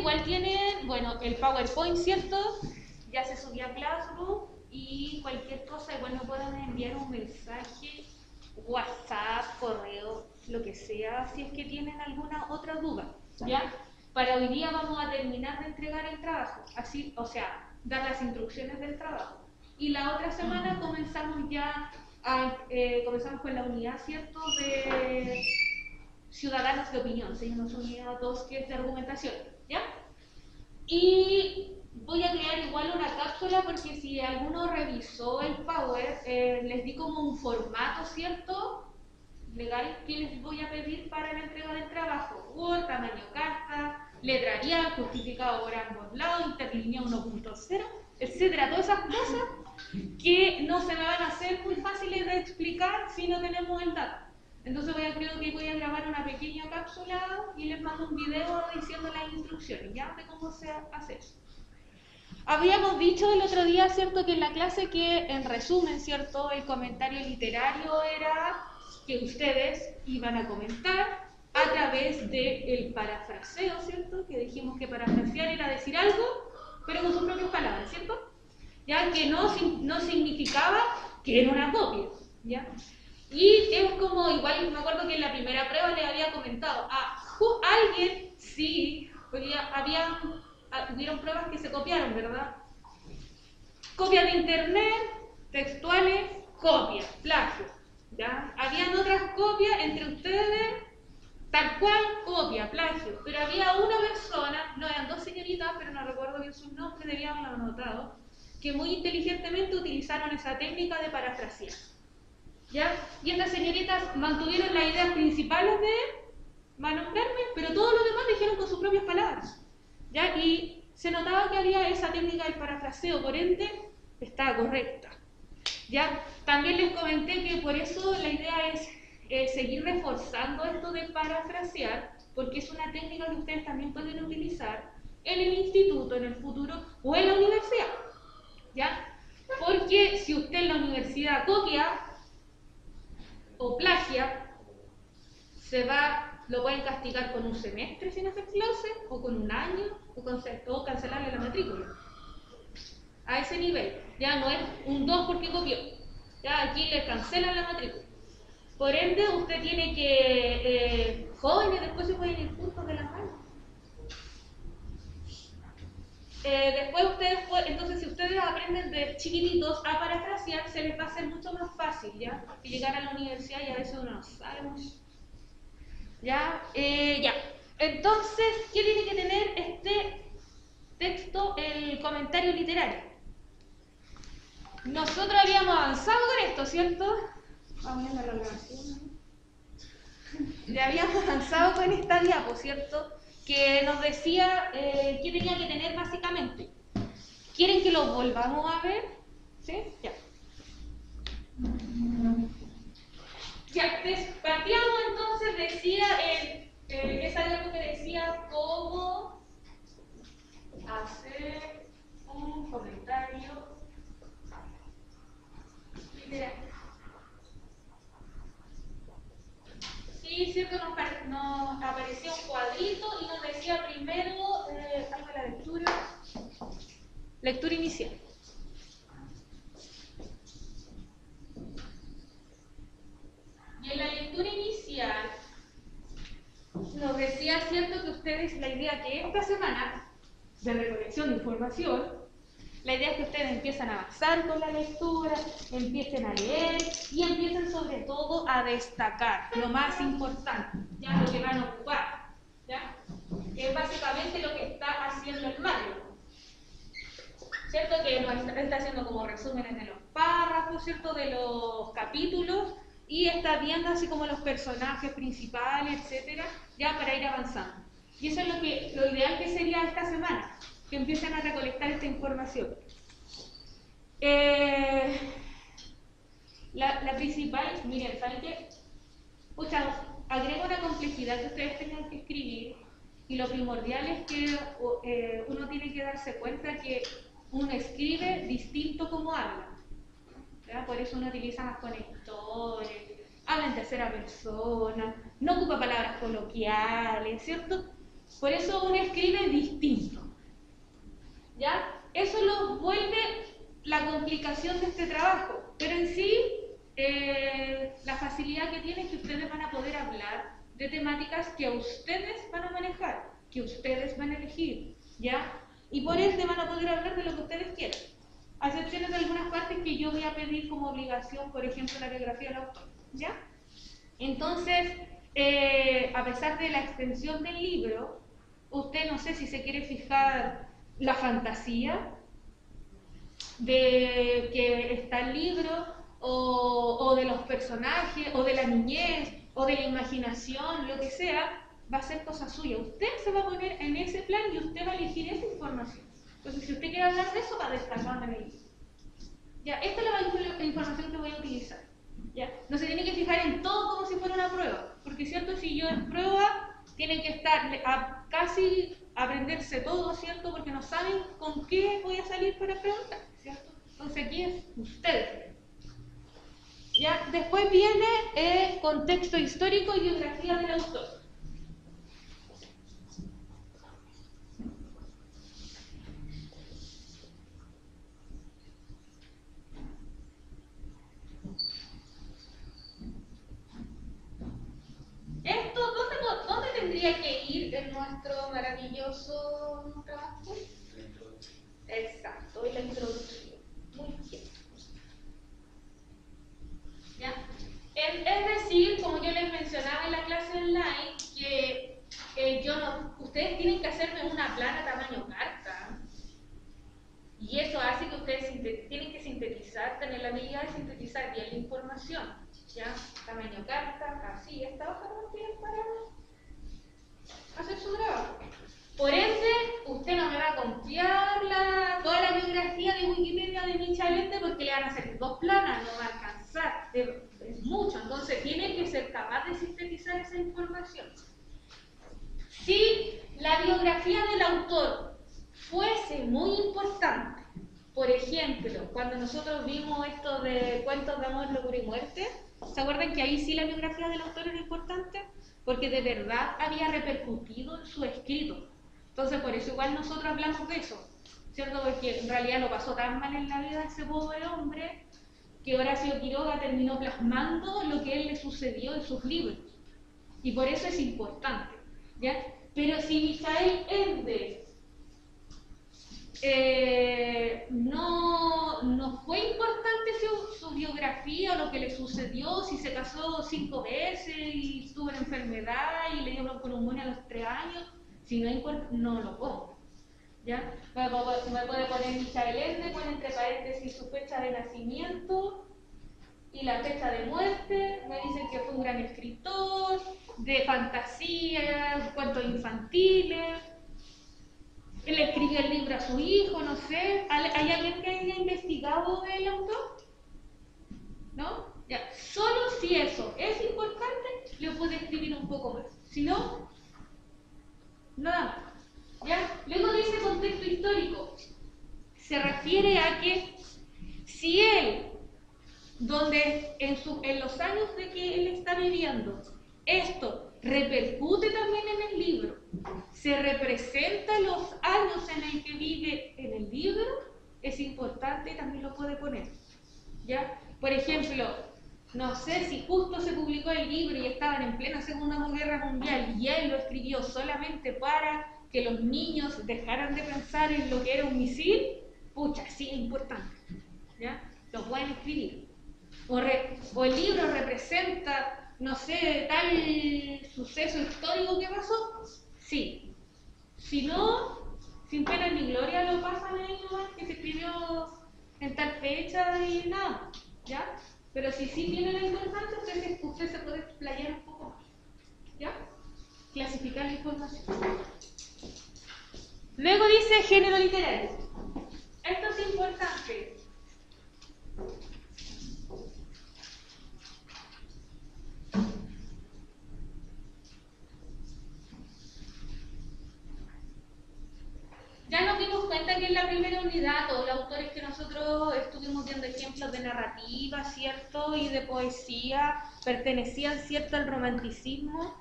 igual tienen, bueno, el PowerPoint, ¿cierto? Ya se subió a Classroom y cualquier cosa, igual me pueden enviar un mensaje, WhatsApp, correo, lo que sea, si es que tienen alguna otra duda, ¿ya? Para hoy día vamos a terminar de entregar el trabajo, así, o sea, dar las instrucciones del trabajo. Y la otra semana comenzamos ya, comenzamos con la unidad, ¿cierto?, de ciudadanos de opinión, se llama unidad 2, que es de argumentación, ¿ya? Y voy a crear igual una cápsula porque si alguno revisó el Power, les di como un formato, ¿cierto?, legal que les voy a pedir para la entrega del trabajo. Word, tamaño carta, letra Arial, justificado por ambos lados, interlínea 1.0, etcétera. Todas esas cosas que no se me van a hacer muy fáciles de explicar si no tenemos el dato. Entonces creo que voy a grabar una pequeña cápsula y les mando un video diciendo las instrucciones, ¿ya? De cómo se hace eso. Habíamos dicho el otro día, ¿cierto?, que en la clase que, en resumen, ¿cierto?, el comentario literario era que ustedes iban a comentar a través del parafraseo, ¿cierto?, que dijimos que parafrasear era decir algo, pero con sus propias palabras, ¿cierto? Ya que no significaba que era una copia, ¿ya? Y es como, igual me acuerdo que en la primera prueba le había comentado a alguien, sí, hubieron pruebas que se copiaron, ¿verdad? Copia de internet, textuales, copia, plagio, ¿ya? Habían otras copias entre ustedes, tal cual, copia, plagio, pero había una persona, no eran dos señoritas, pero no recuerdo bien sus nombres, debíamos haberlo anotado, que muy inteligentemente utilizaron esa técnica de parafrasear, ¿ya? Y estas señoritas mantuvieron las ideas principales de nombrarme, pero todo lo demás dijeron con sus propias palabras, ¿ya? Y se notaba que había esa técnica del parafraseo, por ende, estaba correcta, ¿ya? También les comenté que por eso la idea es seguir reforzando esto de parafrasear, porque es una técnica que ustedes también pueden utilizar en el instituto, en el futuro, o en la universidad, ¿ya? Porque si usted en la universidad copia o plagia, lo pueden castigar con un semestre sin hacer clase, o con un año, o cancelarle la matrícula. A ese nivel, ya no es un 2 porque copió, ya aquí le cancelan la matrícula. Por ende, usted tiene que, jóvenes, después se pueden ir juntos de las manos. Después entonces si ustedes aprenden de chiquititos a parafrasear, se les va a hacer mucho más fácil, ¿ya? Que llegar a la universidad y a veces uno no sabe mucho. ¿Ya? Ya. Entonces, ¿qué tiene que tener este texto? El comentario literario. Nosotros habíamos avanzado con esto, ¿cierto? Vamos a ver la grabación. Ya habíamos avanzado con esta diapo, ¿cierto? Que nos decía qué tenía que tener básicamente. ¿Quieren que lo volvamos a ver? ¿Sí? Ya. Ya, partíamos entonces, decía, esa diapo que decía cómo hacer un comentario literario. Sí, cierto, nos apareció un cuadrito y nos decía primero algo de la lectura inicial. Y en la lectura inicial nos decía, cierto, que ustedes, la idea que esta semana de recolección de información, la idea es que ustedes empiezan a avanzar con la lectura, empiecen a leer y empiecen sobre todo a destacar lo más importante, ya lo que van a ocupar, ¿ya? Que es básicamente lo que está haciendo el maestro, ¿cierto? Que nos está haciendo como resúmenes de los párrafos, ¿cierto? De los capítulos y está viendo así como los personajes principales, etcétera, ya para ir avanzando. Y eso es lo ideal que sería esta semana, que empiecen a recolectar esta información. La principal, miren, ¿saben qué? Pucha, agrego una complejidad que ustedes tengan que escribir y lo primordial es que uno tiene que darse cuenta que uno escribe distinto como habla, ¿verdad? Por eso uno utiliza más conectores, habla en tercera persona, no ocupa palabras coloquiales, ¿cierto? Por eso uno escribe distinto. ¿Ya? Eso lo vuelve la complicación de este trabajo. Pero en sí, la facilidad que tiene es que ustedes van a poder hablar de temáticas que ustedes van a manejar, que ustedes van a elegir, ¿ya? Y por ende van a poder hablar de lo que ustedes quieran. A excepción de algunas partes que yo voy a pedir como obligación, por ejemplo, la biografía del autor, ¿ya? Entonces, a pesar de la extensión del libro, usted no sé si se quiere fijar la fantasía de que está el libro, o de los personajes, o de la niñez, o de la imaginación, lo que sea, va a ser cosa suya. Usted se va a poner en ese plan y usted va a elegir esa información. Entonces, si usted quiere hablar de eso, va a destacar en el libro. Ya, esta es la información que voy a utilizar. ¿Ya? No se tiene que fijar en todo como si fuera una prueba, porque cierto, si yo en prueba tienen que estar casi aprenderse todo, ¿cierto? Porque no saben con qué voy a salir para preguntar, ¿cierto? Entonces aquí es ustedes. ¿Ya? Después viene contexto histórico y biografía del autor. ¿Esto dónde tendría que ir en nuestro maravilloso trabajo? Exacto, y la introducción. Muy bien. ¿Ya? Es decir, como yo les mencionaba en la clase online, que ustedes tienen que hacerme una plana tamaño carta. Y eso hace que ustedes tienen que sintetizar, tener la habilidad de sintetizar bien la información. ¿Ya? Tamaño carta, así, esta hoja no tiene para hacer su trabajo. Por ende, usted no me va a confiar toda la biografía de Wikipedia de Michel Ende porque le van a hacer 2 planas, no va a alcanzar, es mucho. Entonces, tiene que ser capaz de sintetizar esa información. Si la biografía del autor fuese muy importante, por ejemplo, cuando nosotros vimos esto de Cuentos de Amor, Locura y Muerte, ¿se acuerdan que ahí sí la biografía del autor era importante? Porque de verdad había repercutido en su escrito. Entonces, por eso igual nosotros hablamos de eso, ¿cierto? Porque en realidad lo pasó tan mal en la vida de ese pobre hombre que Horacio Quiroga terminó plasmando lo que a él le sucedió en sus libros. Y por eso es importante, ¿ya? Pero si Michael Ende no fue importante su biografía o lo que le sucedió, si se casó 5 veces y tuvo una enfermedad y le dio broncoleumonía a los 3 años, si no importa, no lo pongo. ¿Ya? Me puede poner Michael Ende, pone entre paréntesis su fecha de nacimiento y la fecha de muerte. Me dicen que fue un gran escritor de fantasía, cuentos infantiles. Él escribió el libro a su hijo, no sé. ¿Hay alguien que haya investigado del autor? ¿No? Ya. Solo si eso es importante, le puede escribir un poco más. Si no, nada más. ¿Ya? Luego dice contexto histórico. Se refiere a que si él, donde en los años de que él está viviendo, esto repercute también en el libro, se representa los años en el que vive en el libro, es importante y también lo puede poner. ¿Ya? Por ejemplo, no sé si justo se publicó el libro y estaban en plena Segunda Guerra Mundial y él lo escribió solamente para que los niños dejaran de pensar en lo que era un misil, pucha, sí es importante. ¿Ya? Lo pueden escribir. O el libro representa, no sé, tal suceso histórico que pasó, sí. Si no, sin pena ni gloria lo pasan ahí nomás, que se escribió en tal fecha y nada, ¿ya? Pero si sí tiene la importancia, usted se puede explayar un poco más, ¿ya? Clasificar la información. Luego dice género literario. Esto es importante. Ya nos dimos cuenta que en la primera unidad todos los autores que nosotros estuvimos viendo ejemplos de narrativa, ¿cierto? Y de poesía, pertenecían, ¿cierto?, al romanticismo.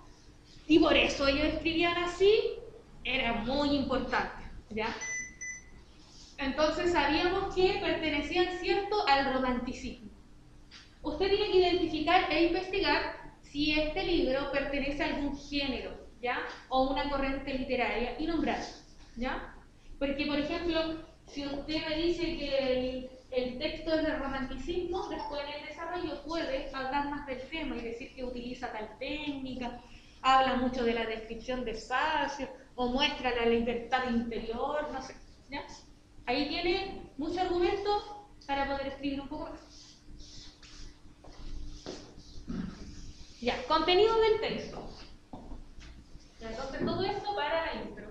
Y por eso ellos escribían así, era muy importante, ¿ya? Entonces sabíamos que pertenecían, ¿cierto?, al romanticismo. Usted tiene que identificar e investigar si este libro pertenece a algún género, ¿ya?, o una corriente literaria y nombrarlo, ¿ya? Porque, por ejemplo, si usted me dice que el texto es del romanticismo, después en el desarrollo puede hablar más del tema y decir que utiliza tal técnica, habla mucho de la descripción de espacios, o muestra la libertad interior, no sé, ¿ya? Ahí tiene mucho argumento para poder escribir un poco más. Ya, contenido del texto. Ya, entonces todo esto para la intro.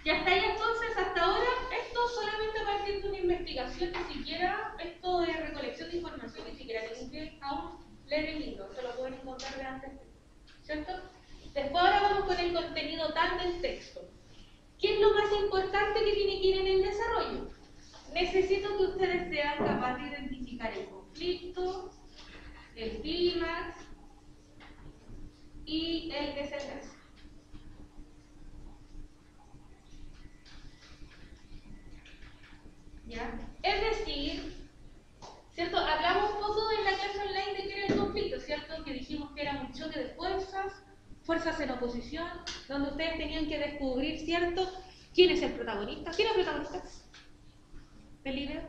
Y hasta ahí entonces, hasta ahora, esto solamente a partir de una investigación, ni siquiera esto de recolección de información, ni siquiera tienen que aún leer el libro, se lo pueden encontrar de antes, ¿cierto? Después ahora vamos con el contenido tal del texto. ¿Qué es lo más importante que tiene que ir en el desarrollo? Necesito que ustedes sean capaces de identificar el conflicto, el clímax y el desenlace. ¿Ya? Es decir, ¿cierto? Hablamos un poco en la clase online de qué era el conflicto, ¿cierto? Que dijimos que era un choque de fuerzas en oposición, donde ustedes tenían que descubrir, ¿cierto?, quién es el protagonista. ¿Quién es el protagonista del libro?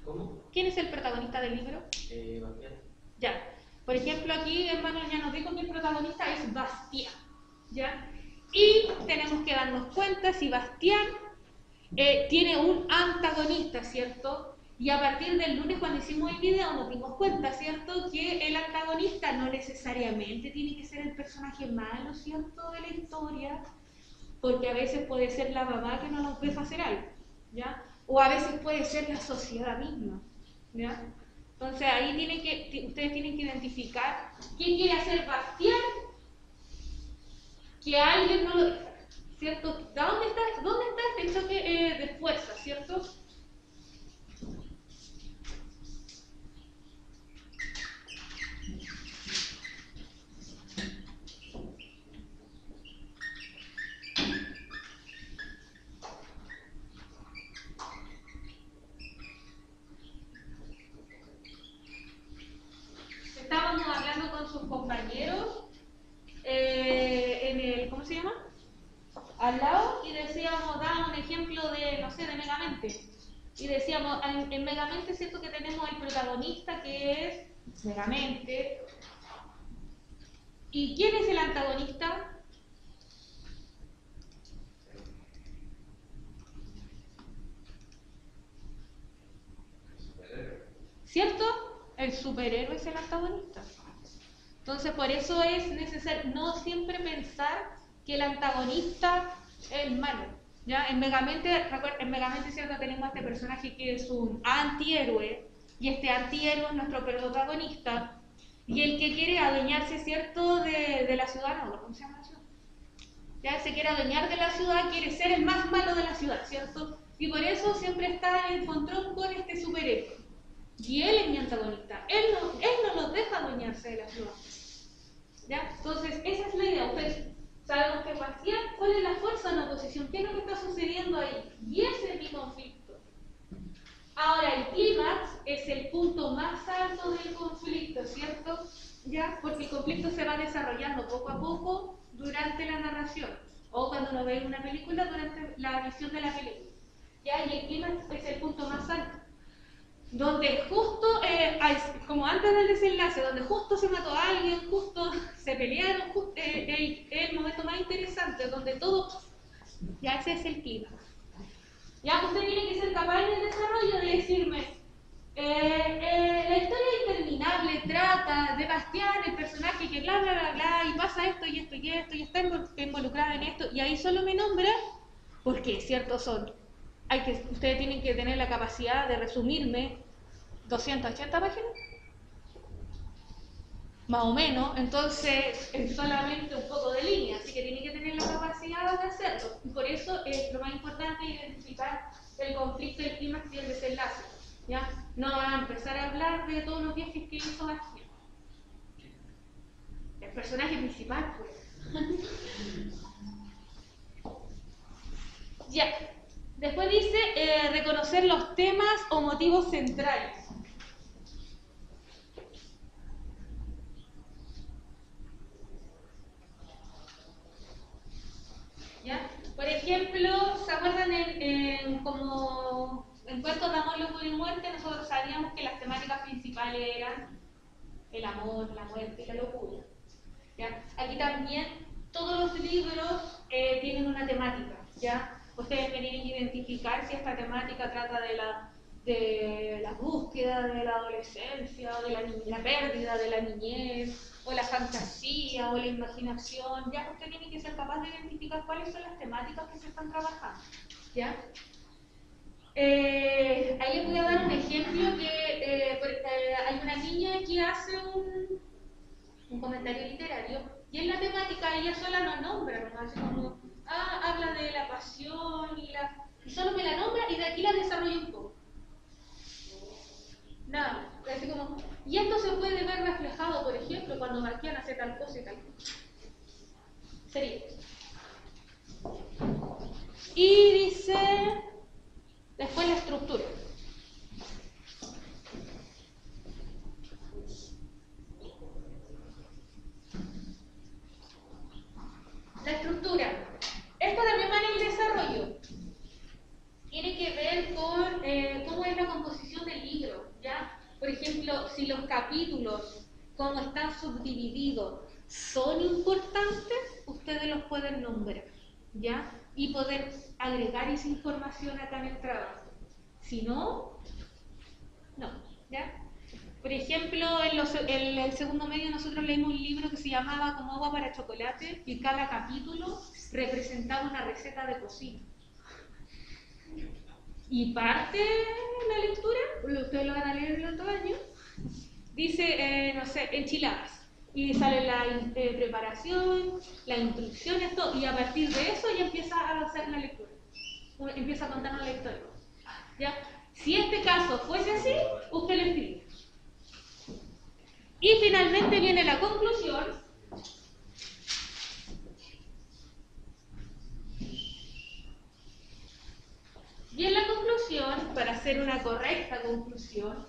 ¿Cómo? ¿Quién es el protagonista del libro? Bastián. Ya. Por ejemplo, aquí hermano ya nos dijo que el protagonista es Bastián, ¿ya? Y tenemos que darnos cuenta si Bastián tiene un antagonista, ¿cierto? Y a partir del lunes cuando hicimos el video nos dimos cuenta, ¿cierto?, que el antagonista no necesariamente tiene que ser el personaje malo, ¿cierto?, de la historia, porque a veces puede ser la mamá que no nos deja hacer algo, ¿ya? O a veces puede ser la sociedad misma, ¿ya? Entonces ahí ustedes tienen que identificar qué quiere hacer Bastián, que alguien no lo deja, ¿cierto? ¿Dónde está este choque de fuerza, ¿cierto? Estábamos hablando con sus compañeros en el, ¿cómo se llama?, al lado, y decíamos, dábamos un ejemplo de, no sé, de Megamente. Y decíamos, en Megamente es cierto que tenemos el protagonista que es Megamente. ¿Y quién es el antagonista? ¿Cierto? El superhéroe es el antagonista. Entonces, por eso es necesario no siempre pensar que el antagonista es el malo. ¿Ya? En Megamente, ¿cierto?, tenemos a este personaje que es un antihéroe, y este antihéroe es nuestro protagonista, y el que quiere adueñarse, ¿cierto?, de la ciudad, no, ¿cómo se llama la ciudad? Ya se quiere adueñar de la ciudad, quiere ser el más malo de la ciudad, ¿cierto? Y por eso siempre está en el encontrón con este superhéroe. Y él es mi antagonista. Él no nos deja adueñarse de la ciudad. ¿Ya? Entonces, esa es la idea. Ustedes sabemos que Bastián, ¿cuál es la fuerza en la oposición? ¿Qué es lo que está sucediendo ahí? Y ese es mi conflicto. Ahora, el clímax es el punto más alto del conflicto, ¿cierto? ¿Ya? Porque el conflicto se va desarrollando poco a poco durante la narración, o cuando uno ve una película, durante la visión de la película. ¿Ya? Y el clímax es el punto más alto, donde justo, como antes del desenlace, donde justo se mató a alguien, justo se pelearon, el momento más interesante, donde todo, ya ese es el clímax. Ya usted tiene que ser capaz en el desarrollo de decirme, la historia interminable trata de Bastián, el personaje que bla bla bla bla, y pasa esto y esto y esto, y está involucrada en esto, y ahí solo me nombra, porque ciertos son. Ustedes tienen que tener la capacidad de resumirme 280 páginas, más o menos, entonces es solamente un poco de línea, así que tienen que tener la capacidad de hacerlo. Y por eso es lo más importante identificar el conflicto, el clímax y el desenlace. ¿Ya? No van a empezar a hablar de todos los viajes que hizo Bastián. personaje principal, pues. Ya. Después dice reconocer los temas o motivos centrales. ¿Ya? Por ejemplo, ¿se acuerdan como en Cuentos de Amor, Locura y Muerte? Nosotros sabíamos que las temáticas principales eran el amor, la muerte y la locura. ¿Ya? Aquí también todos los libros tienen una temática, ¿ya? Ustedes tienen que identificar si esta temática trata de la búsqueda de la adolescencia, o de la pérdida de la niñez, o la fantasía, o la imaginación. Ya usted tiene que ser capaz de identificar cuáles son las temáticas que se están trabajando, ¿ya? Ahí les voy a dar un ejemplo que hay una niña que hace un comentario literario y en la temática ella sola no nombra, ¿no? Así como, habla de la pasión y solo me la nombra y de aquí la desarrolla un poco. Nada, así como, y esto se puede ver reflejado, por ejemplo, cuando Marquian hace tal cosa y tal cosa. Sería. Y dice, después la estructura. La estructura. Esto también va en el desarrollo. Tiene que ver con cómo es la composición del libro, ¿ya? Por ejemplo, si los capítulos, cómo están subdivididos, son importantes, ustedes los pueden nombrar, ¿ya? Y poder agregar esa información acá en el trabajo. Si no, no, ¿ya? Por ejemplo, en el segundo medio nosotros leímos un libro que se llamaba Como agua para chocolate y cada capítulo representaba una receta de cocina. Y parte de la lectura, ustedes lo van a leer el otro año, dice, no sé, enchiladas. Y sale la preparación, la instrucción, esto, y a partir de eso ya empieza a avanzar la lectura. Empieza a contarnos la historia. ¿Ya? Si este caso fuese así, usted lo escribe. Y finalmente viene la conclusión. Y en la conclusión, para hacer una correcta conclusión,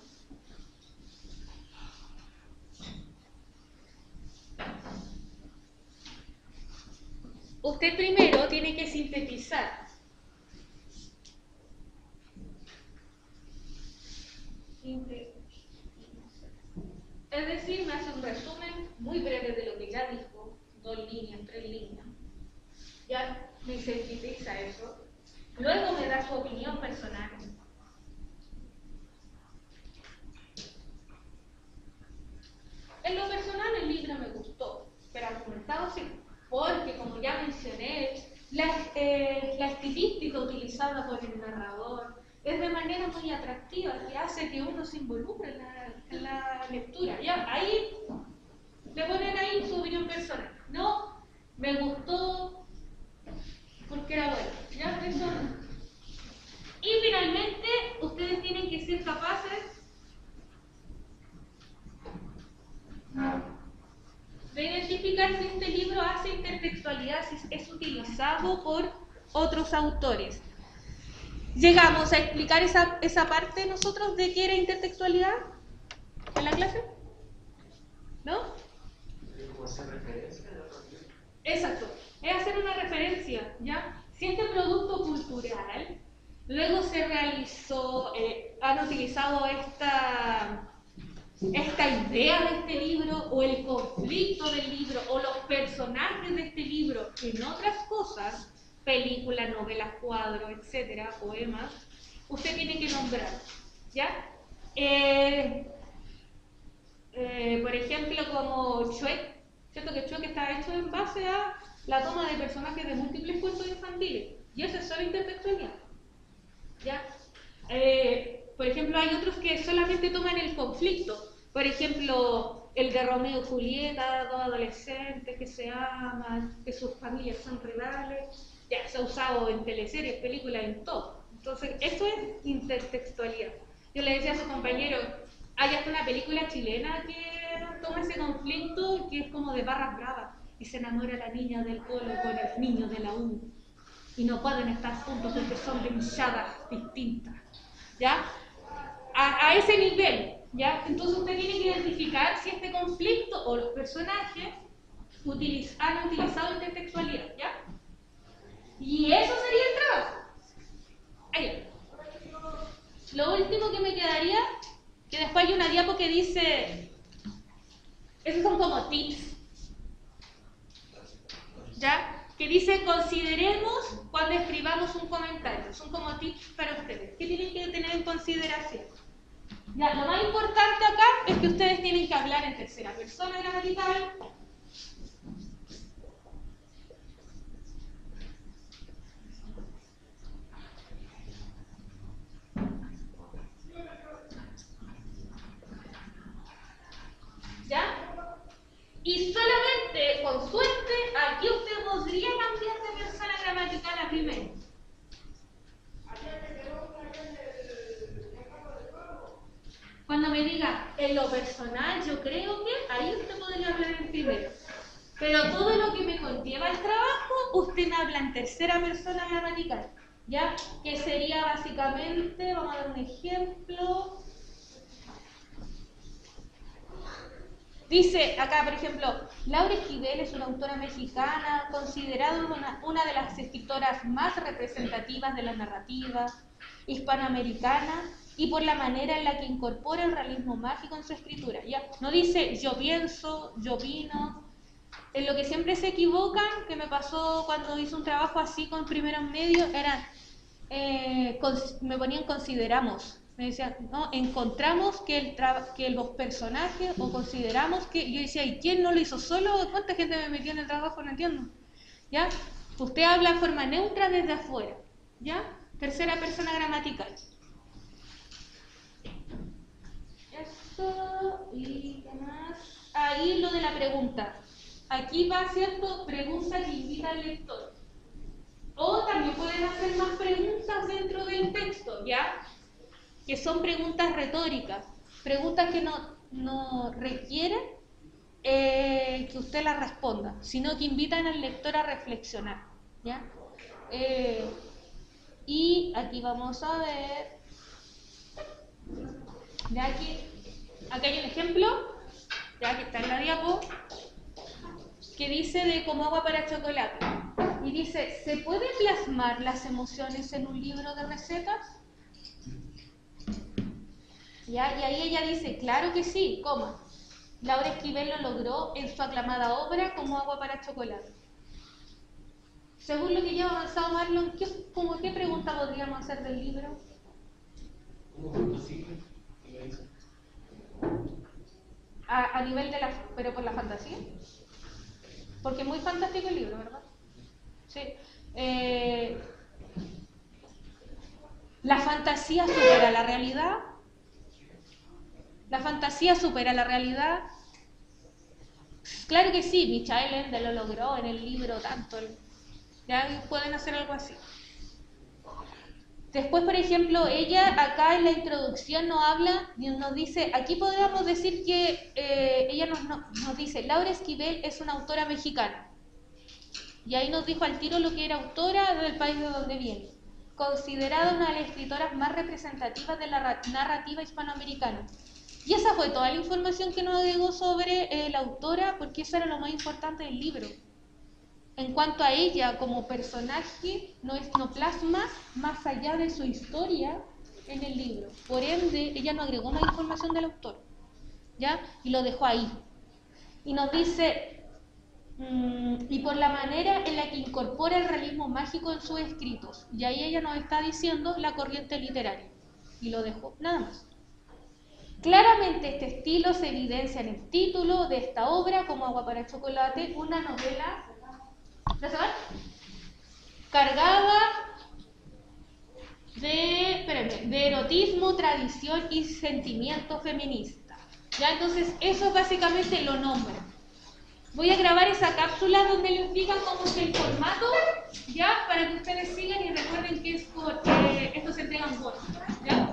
usted primero tiene que sintetizar. Es decir, me hace un resumen muy breve de lo que ya dijo, 2 líneas, 3 líneas. Ya me sintetiza eso. Luego me da su opinión personal. En lo personal el libro me gustó, pero argumentado sí, porque como ya mencioné, la estilística utilizada por el narrador es de manera muy atractiva, que hace que uno se involucre en la lectura. Ya, ahí le ponen ahí su opinión personal. No, me gustó porque era bueno. Ya, eso. Y finalmente, ustedes tienen que ser capaces de identificar si este libro hace intertextualidad, si es utilizado por otros autores. ¿Llegamos a explicar esa parte nosotros de qué era intertextualidad en la clase? ¿No? ¿Cómo hacer referencia a la realidad? Exacto, es hacer una referencia, ¿ya? Si este producto cultural luego se realizó, han utilizado esta idea de este libro o el conflicto del libro o los personajes de este libro en otras cosas, películas, novelas, cuadros, etcétera, poemas, usted tiene que nombrar, ¿ya? Por ejemplo, como Shrek, ¿cierto? Que Shrek está hecho en base a la toma de personajes de múltiples cuentos infantiles, y eso es solo intertextualidad, ¿ya? Por ejemplo, hay otros que solamente toman el conflicto. Por ejemplo, el de Romeo y Julieta, 2 adolescentes que se aman, que sus familias son rivales. Ya se ha usado en teleseries, películas, en todo. Entonces, eso es intertextualidad. Yo le decía a su compañero, hay hasta una película chilena que toma ese conflicto que es como de barras bravas y se enamora la niña del colo con el niño de la U y no pueden estar juntos porque son de hinchadas distintas, ¿ya? A ese nivel, ¿ya? Entonces usted tiene que identificar si este conflicto o los personajes han utilizado intertextualidad, ¿ya? Y eso sería el trabajo. Ahí. Lo último que me quedaría, que después hay una diapo que dice, esos son como tips, ¿ya? Que dice, consideremos cuando escribamos un comentario. Son como tips para ustedes. ¿Qué tienen que tener en consideración? Ya, lo más importante acá es que ustedes tienen que hablar en tercera persona gramatical. ¿Ya? Y solamente, con suerte, aquí usted podría cambiar de persona gramatical a primero. Cuando me diga, en lo personal, yo creo que ahí usted podría hablar en primero. Pero todo lo que me conlleva el trabajo, usted me habla en tercera persona gramatical. ¿Ya? Que sería básicamente, vamos a dar un ejemplo. Dice acá, por ejemplo, Laura Esquivel es una autora mexicana considerada una de las escritoras más representativas de la narrativa hispanoamericana y por la manera en la que incorpora el realismo mágico en su escritura. ¿Ya? No dice yo pienso, yo opino. En lo que siempre se equivocan, que me pasó cuando hice un trabajo así con primeros medios, era, me ponían consideramos. Me decían, no, encontramos que los personajes, o consideramos que, yo decía, ¿y quién no lo hizo solo? ¿Cuánta gente me metió en el trabajo? No entiendo. ¿Ya? Usted habla en forma neutra desde afuera. ¿Ya? Tercera persona gramatical. Esto, y qué más. Ahí lo de la pregunta. Aquí va, ¿cierto? Pregunta que invita al lector. O también pueden hacer más preguntas dentro del texto, ¿ya? Que son preguntas retóricas, preguntas que no requieren que usted las responda, sino que invitan al lector a reflexionar, ¿ya? Y aquí vamos a ver, ya aquí hay un ejemplo, ya que está en la diapo, que dice de como agua para chocolate, y dice, ¿se puede plasmar las emociones en un libro de recetas? ¿Ya? Y ahí ella dice, claro que sí, coma. Laura Esquivel lo logró en su aclamada obra Como agua para chocolate. Según lo que lleva avanzado Marlon, ¿qué pregunta podríamos hacer del libro? ¿Cómo fue posible? A nivel de pero por la fantasía. Porque es muy fantástico el libro, ¿verdad? Sí. ¿La fantasía supera la realidad? ¿La fantasía supera la realidad? Claro que sí, Michael Ende lo logró en el libro tanto. Ya pueden hacer algo así. Después, por ejemplo, ella acá en la introducción nos dice, aquí podríamos decir que ella nos dice, Laura Esquivel es una autora mexicana. Y ahí nos dijo al tiro lo que era autora del país de donde viene. Considerada una de las escritoras más representativas de la narrativa hispanoamericana. Y esa fue toda la información que nos agregó sobre la autora, porque eso era lo más importante del libro. En cuanto a ella como personaje, no plasma más allá de su historia en el libro. Por ende, ella no agregó más información del autor, ¿ya? Y lo dejó ahí. Y nos dice, y por la manera en la que incorpora el realismo mágico en sus escritos. Y ahí ella nos está diciendo la corriente literaria. Y lo dejó, nada más. Claramente este estilo se evidencia en el título de esta obra, Como agua para chocolate, una novela cargada de erotismo, tradición y sentimiento feminista. ¿Ya? Entonces eso básicamente lo nombra. Voy a grabar esa cápsula donde les diga cómo es el formato, ya, para que ustedes sigan y recuerden que esto se entrega en Word, ¿ya?